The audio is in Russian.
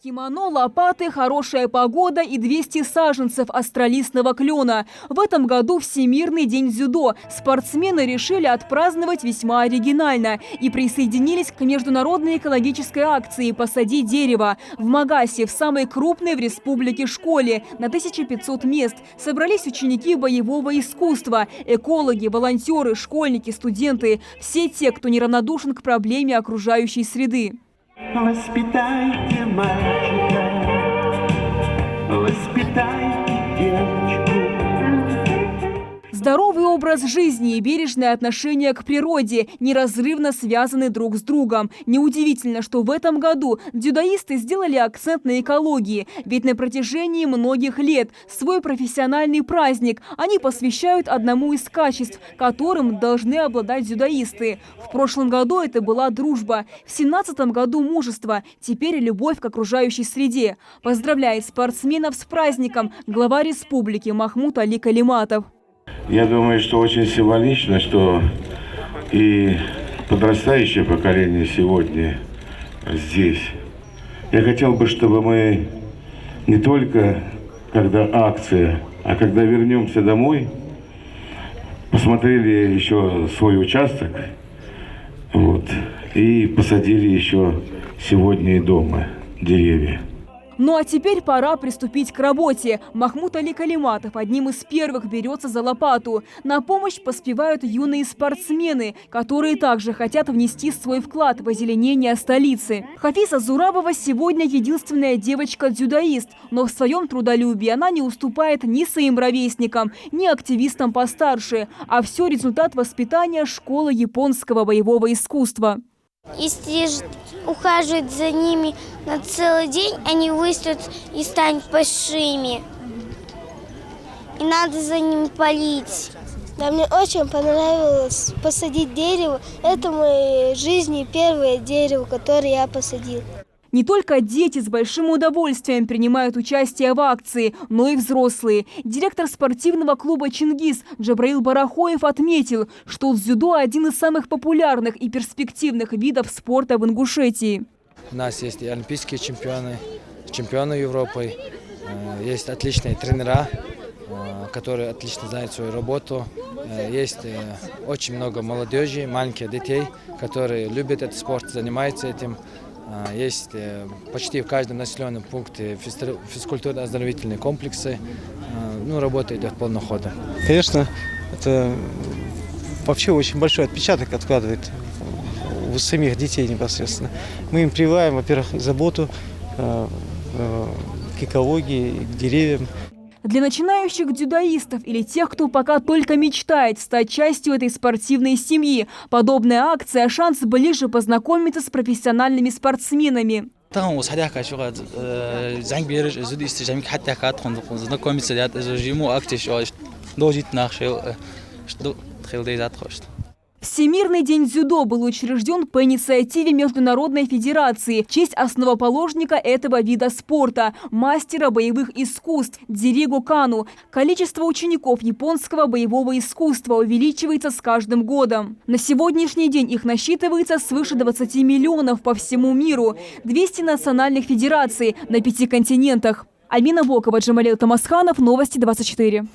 Кимоно, лопаты, хорошая погода и 200 саженцев астролистного клена. В этом году Всемирный день дзюдо. Спортсмены решили отпраздновать весьма оригинально и присоединились к международной экологической акции «Посади дерево». В Магасе, в самой крупной в республике школе, на 1500 мест, собрались ученики боевого искусства, экологи, волонтеры, школьники, студенты. Все те, кто неравнодушен к проблеме окружающей среды. Воспитайте мальчика, воспитайте девочку. Здоровый образ жизни и бережное отношение к природе неразрывно связаны друг с другом. Неудивительно, что в этом году дзюдоисты сделали акцент на экологии. Ведь на протяжении многих лет свой профессиональный праздник они посвящают одному из качеств, которым должны обладать дзюдоисты. В прошлом году это была дружба, в 2017 году мужество, теперь любовь к окружающей среде. Поздравляет спортсменов с праздником глава республики Махмуд Али Калиматов. Я думаю, что очень символично, что и подрастающее поколение сегодня здесь. Я хотел бы, чтобы мы не только, когда акция, а когда вернемся домой, посмотрели еще свой участок, и посадили еще сегодня и дома деревья. Ну а теперь пора приступить к работе. Махмуд Али Калиматов одним из первых берется за лопату. На помощь поспевают юные спортсмены, которые также хотят внести свой вклад в озеленение столицы. Хафиза Зурабова сегодня единственная девочка-дзюдоист, но в своем трудолюбии она не уступает ни своим ровесникам, ни активистам постарше. А все результат воспитания школы японского боевого искусства. Если ухаживать за ними на целый день, они вырастут и станут большими. И надо за ними полить. Да, мне очень понравилось посадить дерево. Это в моей жизни первое дерево, которое я посадил. Не только дети с большим удовольствием принимают участие в акции, но и взрослые. Директор спортивного клуба «Чингис» Джабраил Барахоев отметил, что дзюдо – один из самых популярных и перспективных видов спорта в Ингушетии. У нас есть и олимпийские чемпионы Европы, есть отличные тренера, которые отлично знают свою работу. Есть очень много молодежи, маленьких детей, которые любят этот спорт, занимаются этим. Есть почти в каждом населенном пункте физкультурно-оздоровительные комплексы. Работа идет полным ходом. Конечно, это вообще очень большой отпечаток откладывает у самих детей непосредственно. Мы им прививаем, во-первых, заботу к экологии, к деревьям. Для начинающих дзюдоистов или тех, кто пока только мечтает стать частью этой спортивной семьи, подобная акция – шанс ближе познакомиться с профессиональными спортсменами. Всемирный день дзюдо был учрежден по инициативе Международной федерации в честь основоположника этого вида спорта, мастера боевых искусств Дзириго Кану. Количество учеников японского боевого искусства увеличивается с каждым годом. На сегодняшний день их насчитывается свыше 20 миллионов по всему миру, 200 национальных федераций на 5 континентах. Альмина Бокова, Джамалил Тамасханов, Новости 24.